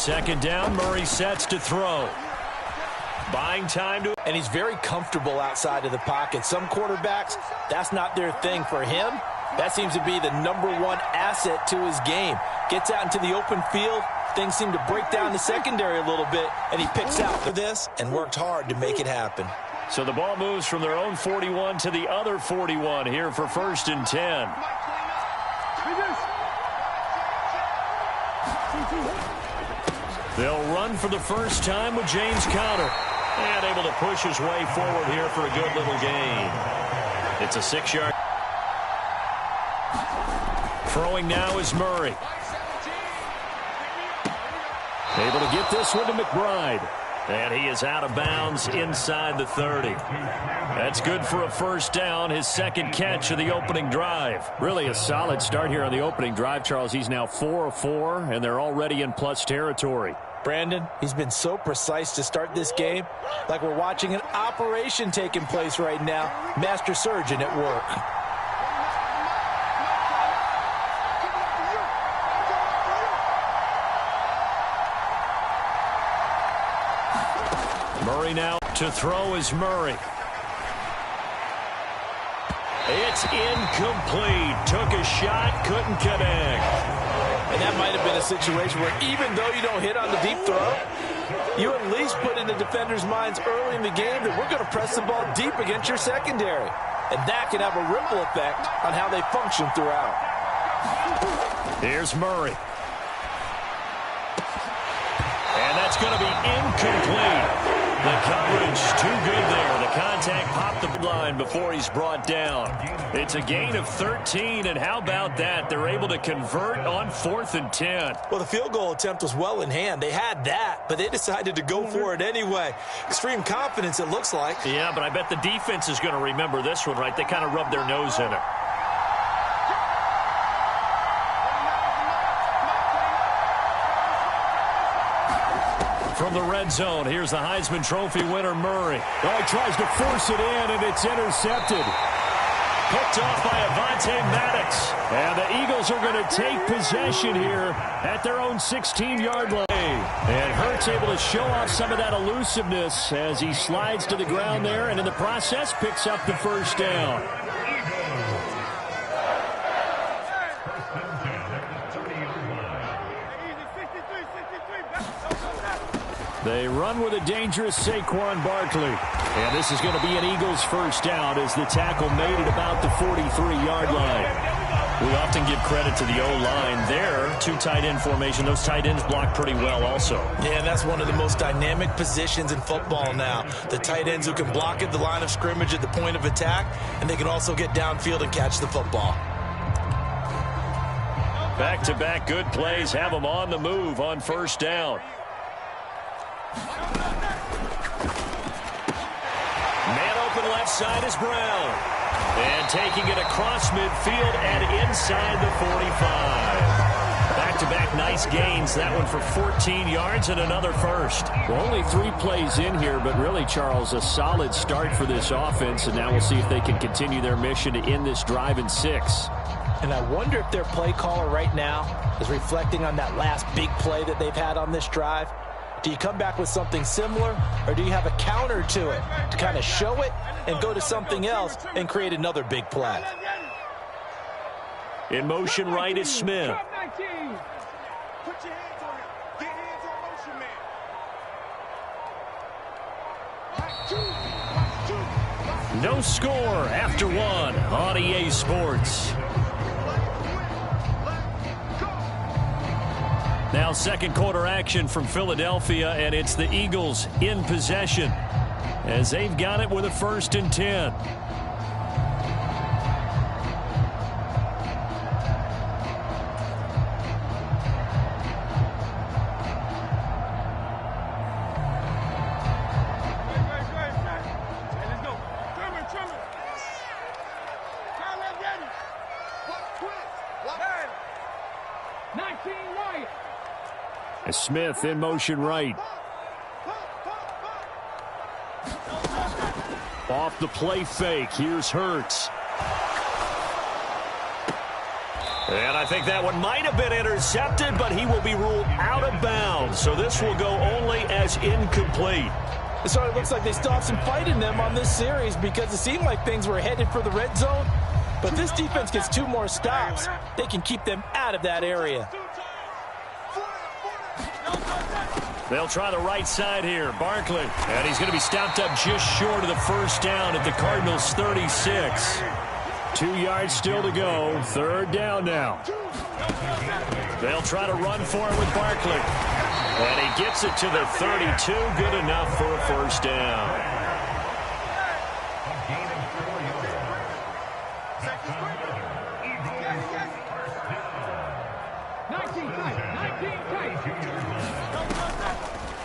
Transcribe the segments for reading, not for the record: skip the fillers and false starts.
second down, Murray sets to throw. Buying time to... And he's very comfortable outside of the pocket. Some quarterbacks, that's not their thing. For him, that seems to be the #1 asset to his game. Gets out into the open field. Things seem to break down the secondary a little bit, and he picks out for this and worked hard to make it happen. So the ball moves from their own 41 to the other 41 here for 1st and 10. They'll run for the first time with James Conner. And able to push his way forward here for a good little gain. It's a 6-yard. Throwing now is Murray. Able to get this one to McBride. And he is out of bounds inside the 30. That's good for a first down, his second catch of the opening drive. Really a solid start here on the opening drive, Charles. He's now 4 of 4, and they're already in plus territory. Brandon, he's been so precise to start this game, like we're watching an operation taking place right now. Master surgeon at work. Murray now to throw is Murray. It's incomplete. Took a shot, couldn't connect. And that might have been a situation where even though you don't hit on the deep throw, you at least put in the defender's minds early in the game that we're going to press the ball deep against your secondary. And that can have a ripple effect on how they function throughout. Here's Murray. And that's going to be incomplete. The coverage too good there. The contact popped the line before he's brought down. It's a gain of 13, and how about that? They're able to convert on 4th and 10. Well, the field goal attempt was well in hand. They had that, but they decided to go for it anyway. Extreme confidence, it looks like. Yeah, but I bet the defense is going to remember this one, right? They kind of rubbed their nose in it. From the red zone, here's the Heisman Trophy winner, Murray. Oh, he tries to force it in, and it's intercepted. Picked off by Avonte Maddox. And the Eagles are going to take possession here at their own 16-yard line. And Hurts able to show off some of that elusiveness as he slides to the ground there, and in the process picks up the first down. They run with a dangerous Saquon Barkley. And this is going to be an Eagles first down as the tackle made it about the 43-yard line. We often give credit to the O-line there. 2 tight end formation. Those tight ends block pretty well also. Yeah, and that's one of the most dynamic positions in football now. The tight ends who can block at the line of scrimmage at the point of attack, and they can also get downfield and catch the football. Back-to-back good plays have them on the move on first down. Man open left side is Brown. And taking it across midfield and inside the 45. Back-to-back nice gains. That one for 14 yards and another first. Well, only 3 plays in here, but really, Charles, a solid start for this offense. And now we'll see if they can continue their mission to end this drive in 6. And I wonder if their play caller right now is reflecting on that last big play that they've had on this drive. Do you come back with something similar, or do you have a counter to it to kind of show it and go to something else and create another big play? In motion right is Smith. No score after 1 on EA Sports. Now second quarter action from Philadelphia, and it's the Eagles in possession as they've got it with a 1st and 10. Smith in motion right. Off the play fake. Here's Hurts. And I think that one might have been intercepted, but he will be ruled out of bounds. So this will go only as incomplete. So it looks like they still have some fight in them on this series because it seemed like things were headed for the red zone. But this defense gets 2 more stops. They can keep them out of that area. They'll try the right side here. Barkley. And he's going to be stopped up just short of the first down at the Cardinals' 36. 2 yards still to go. 3rd down now. They'll try to run for it with Barkley. And he gets it to the 32. Good enough for a first down.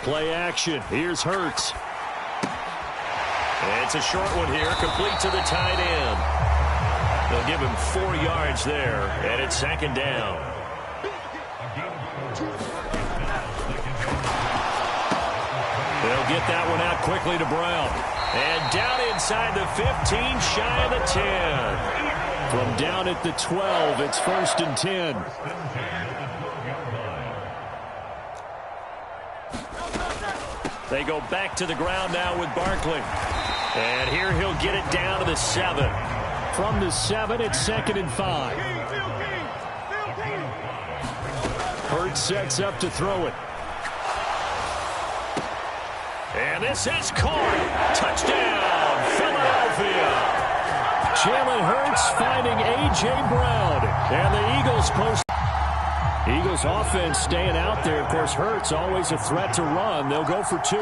Play action. Here's Hurts. It's a short one here, complete to the tight end. They'll give him 4 yards there, and it's 2nd down. They'll get that one out quickly to Brown. And down inside the 15, shy of the 10. From down at the 12, it's 1st and 10. They go back to the ground now with Barkley. And here he'll get it down to the 7. From the 7, it's 2nd and 5. Hurts sets up to throw it. And this is caught. Touchdown, Philadelphia. Jalen Hurts finding A.J. Brown. And the Eagles post. Eagles offense staying out there. Of course, Hurts always a threat to run. They'll go for 2.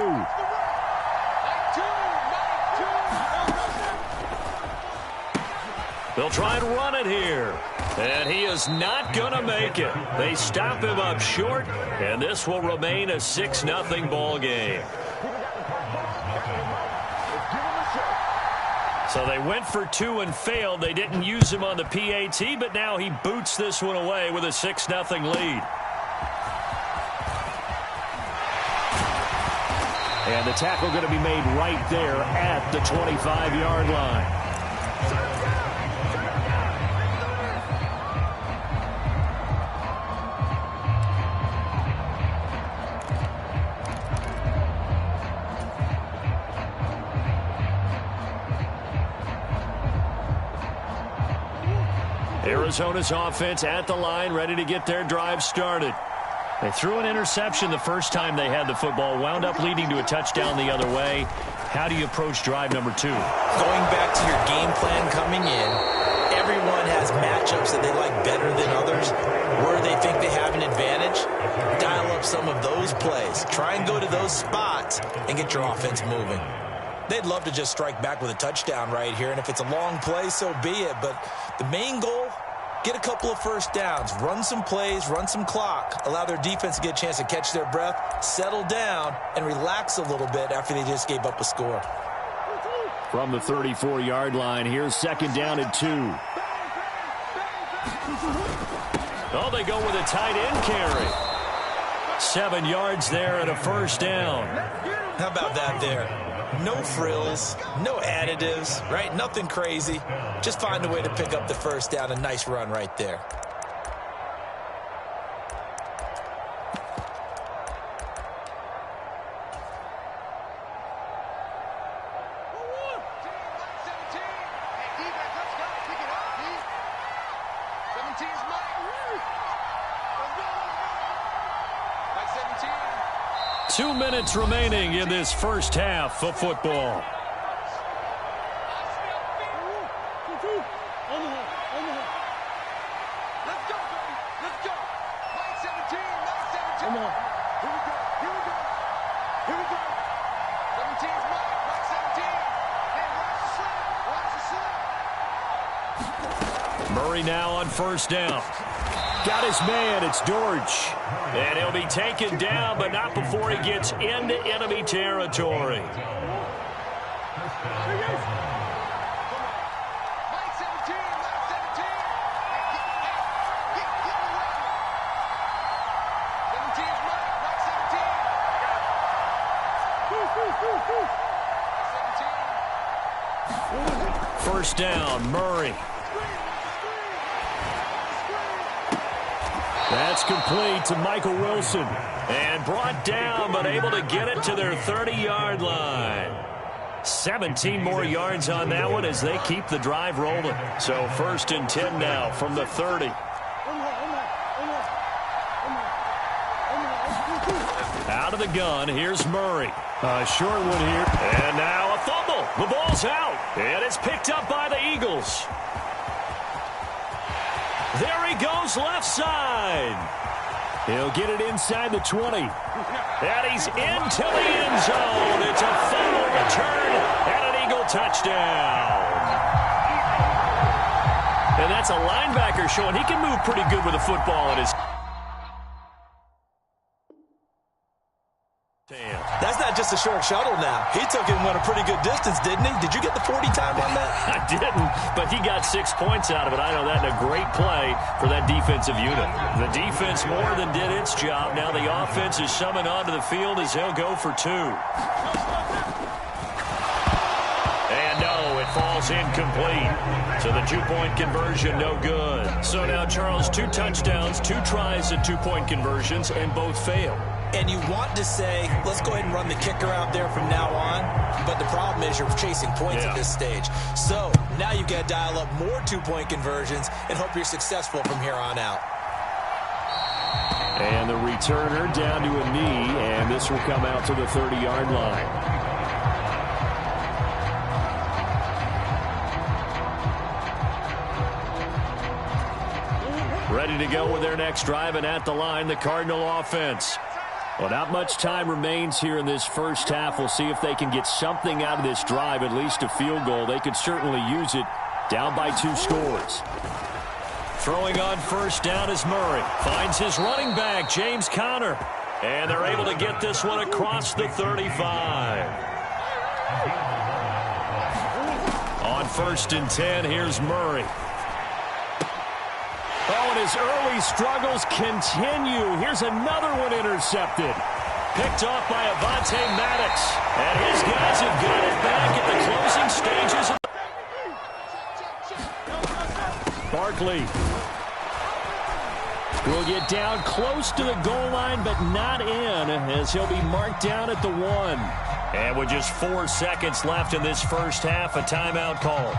They'll try and run it here. And he is not going to make it. They stop him up short, and this will remain a 6-0 ball game. So they went for 2 and failed. They didn't use him on the PAT, but now he boots this one away with a 6-0 lead. And the tackle going to be made right there at the 25-yard line. Arizona's offense at the line, ready to get their drive started. They threw an interception the first time they had the football, wound up leading to a touchdown the other way. How do you approach drive number 2? Going back to your game plan coming in, everyone has matchups that they like better than others. Where they think they have an advantage, dial up some of those plays. Try and go to those spots and get your offense moving. They'd love to just strike back with a touchdown right here, and if it's a long play, so be it. But the main goal, get a couple of first downs, run some plays, run some clock, allow their defense to get a chance to catch their breath, settle down, and relax a little bit after they just gave up a score. From the 34-yard line, here's 2nd down and 2. Oh, they go with a tight end carry. 7 yards there and a first down. How about that there? No frills, no additives, right? Nothing crazy. Just find a way to pick up the first down. A nice run right there. Two minutes remaining in this first half of football. Murray now on first down. Got his man, it's Dortch. And he'll be taken down, but not before he gets into enemy territory. First down, Murray. That's complete to Michael Wilson. And brought down, but able to get it to their 30-yard line. 17 more yards on that one as they keep the drive rolling. So 1st and 10 now from the 30. Out of the gun, here's Murray. A short one here. And now a fumble. The ball's out. And it's picked up by the Eagles. There he goes left side. He'll get it inside the 20. And he's into the end zone. It's a fumble return and an Eagle touchdown. And that's a linebacker showing he can move pretty good with the football in his hand. That's not just a short shuttle now. He took it and went a pretty good distance, didn't he? Did you get the 40 time on that? I didn't, but he got 6 points out of it. I know that, and a great play for that defensive unit. The defense more than did its job. Now the offense is summoned onto the field as he'll go for 2. And no, it falls incomplete. So the 2-point conversion, no good. So now, Charles, 2 touchdowns, 2 tries at 2-point conversions, and both fail. And you want to say, let's go ahead and run the kicker out there from now on. But the problem is you're chasing points at this stage. So now you got to dial up more 2-point conversions and hope you're successful from here on out. And the returner down to a knee, and this will come out to the 30-yard line. Ready to go with their next drive, and at the line, the Cardinal offense. Well, not much time remains here in this first half. We'll see if they can get something out of this drive, at least a field goal. They could certainly use it, down by 2 scores. Throwing on first down is Murray. Finds his running back, James Conner. And they're able to get this one across the 35. On 1st and 10, here's Murray. Oh, and his early struggles continue. Here's another one intercepted. Picked off by Avonte Maddox. And his guys have got it back at the closing stages. Barkley will get down close to the goal line, but not in, as he'll be marked down at the 1. And with just 4 seconds left in this first half, a timeout call.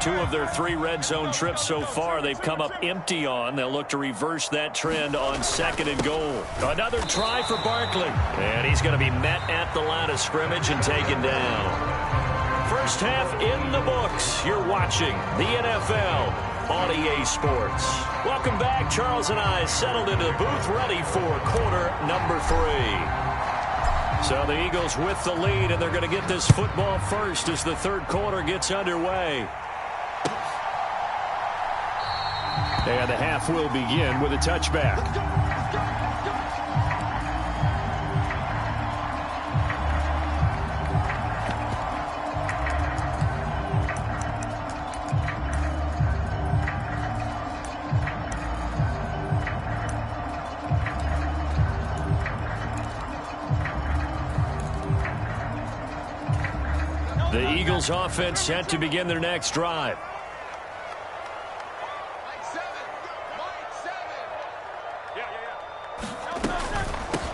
Two of their 3 red zone trips so far, they've come up empty on. They'll look to reverse that trend on 2nd and goal. Another try for Barkley. And he's going to be met at the line of scrimmage and taken down. First half in the books. You're watching the NFL on EA Sports. Welcome back. Charles and I settled into the booth, ready for quarter number 3. So the Eagles with the lead, and they're going to get this football first as the 3rd quarter gets underway. And the half will begin with a touchback. The Eagles offense set to begin their next drive.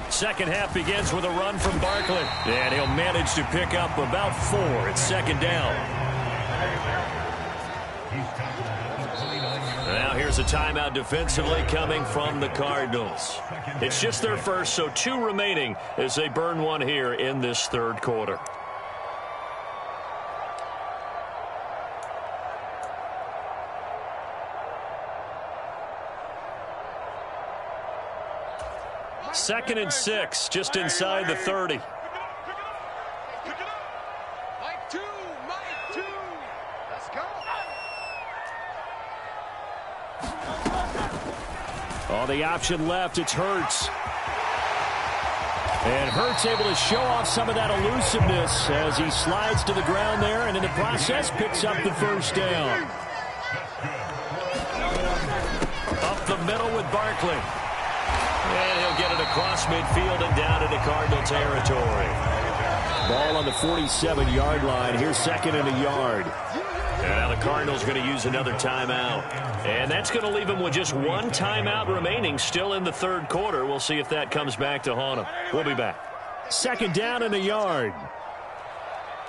Second half begins with a run from Barkley. And he'll manage to pick up about 4. It's 2nd down. Now here's a timeout defensively coming from the Cardinals. It's just their first, so 2 remaining as they burn one here in this 3rd quarter. Second and 6, just inside the 30. Oh, the option left, it's Hurts. And Hurts able to show off some of that elusiveness as he slides to the ground there, and in the process picks up the first down. middle with Barkley. And he'll get it across midfield and down into Cardinal territory. Ball on the 47-yard line. Here's second and a yard. And now the Cardinals going to use another timeout. And that's going to leave them with just one timeout remaining still in the third quarter. We'll see if that comes back to haunt them. We'll be back. Second down and a yard.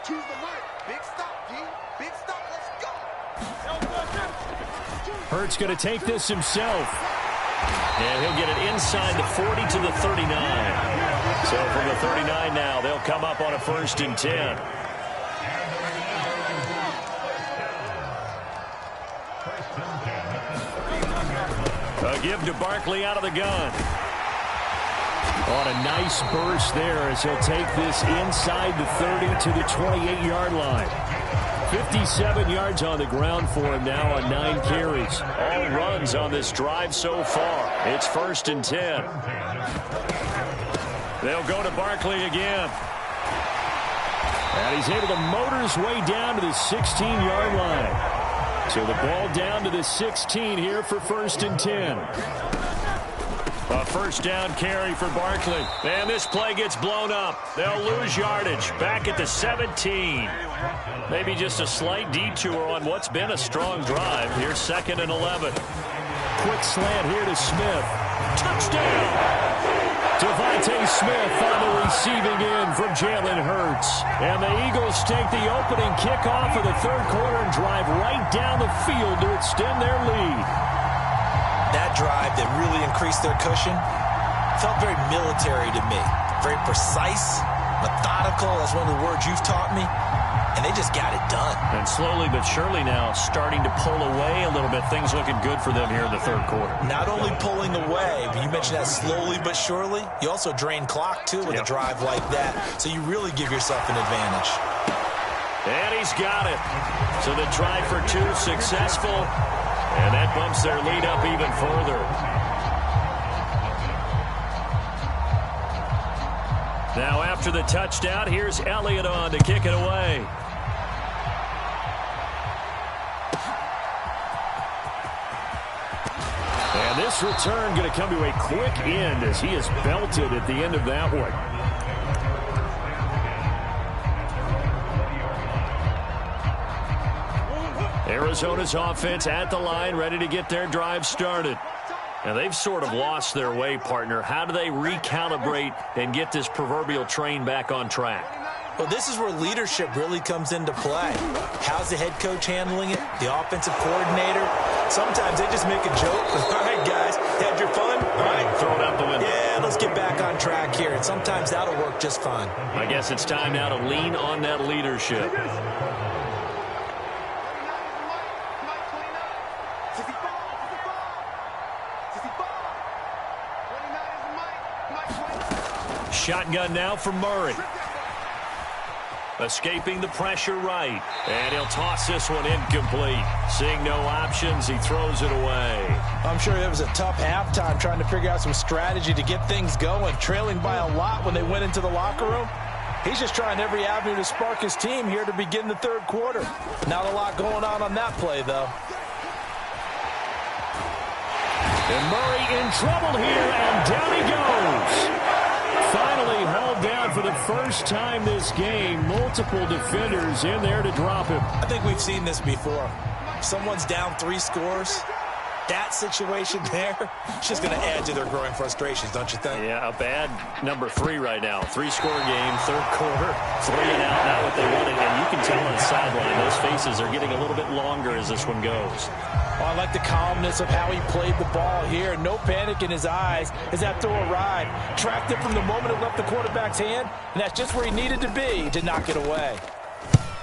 Choose the mark. Big stop, D. Big stop. Let's go. Hurts going to take this himself. And he'll get it inside the 40 to the 39. So from the 39 now, they'll come up on a 1st and 10. A give to Barkley out of the gun. On a nice burst there as he'll take this inside the 30 to the 28-yard line. 57 yards on the ground for him now on 9 carries. All runs on this drive so far. It's 1st and 10. They'll go to Barkley again. And he's able to motor his way down to the 16-yard line. So the ball down to the 16 here for 1st and 10. A first down carry for Barkley. And this play gets blown up. They'll lose yardage. Back at the 17. Maybe just a slight detour on what's been a strong drive. Here's 2nd and 11. Quick slant here to Smith. Touchdown! Devontae Smith on the receiving end from Jalen Hurts. And the Eagles take the opening kickoff of the third quarter and drive right down the field to extend their lead. That drive that really increased their cushion felt very military to me. Very precise, methodical. That's one of the words you've taught me. And they just got it done. And slowly but surely now starting to pull away a little bit. Things looking good for them here in the third quarter. Not only pulling away, but you mentioned that slowly but surely. You also drain clock, too, with a drive like that. So you really give yourself an advantage. And he's got it. So the try for 2 successful. And that bumps their lead up even further. Now after the touchdown, here's Elliott on to kick it away. And this return going to come to a quick end as he is belted at the end of that one. Arizona's offense at the line, ready to get their drive started. Now, they've sort of lost their way, partner. How do they recalibrate and get this proverbial train back on track? Well, this is where leadership really comes into play. How's the head coach handling it? The offensive coordinator? Sometimes they just make a joke. All right, guys, had your fun? All right, throw it out the window. Yeah, let's get back on track here. And sometimes that'll work just fine. I guess it's time now to lean on that leadership. Shotgun now for Murray. Escaping the pressure right. And he'll toss this one incomplete. Seeing no options, he throws it away. I'm sure it was a tough halftime trying to figure out some strategy to get things going. Trailing by a lot when they went into the locker room. He's just trying every avenue to spark his team here to begin the third quarter. Not a lot going on that play, though. And Murray in trouble here, and down he goes. Finally hauled down for the first time this game. Multiple defenders in there to drop him. I think we've seen this before. Someone's down 3 scores. That situation there, it's just going to add to their growing frustrations, don't you think? Yeah, a bad number 3 right now. 3-score game, third quarter, 3 and out, not what they wanted. And you can tell on the sideline, those faces are getting a little bit longer as this one goes. Oh, I like the calmness of how he played the ball here. No panic in his eyes as that throw arrived. Tracked it from the moment it left the quarterback's hand, and that's just where he needed to be to knock it away.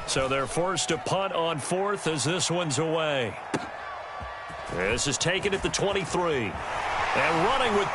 So they're forced to punt on 4th as this one's away. This is taken at the 23. And running with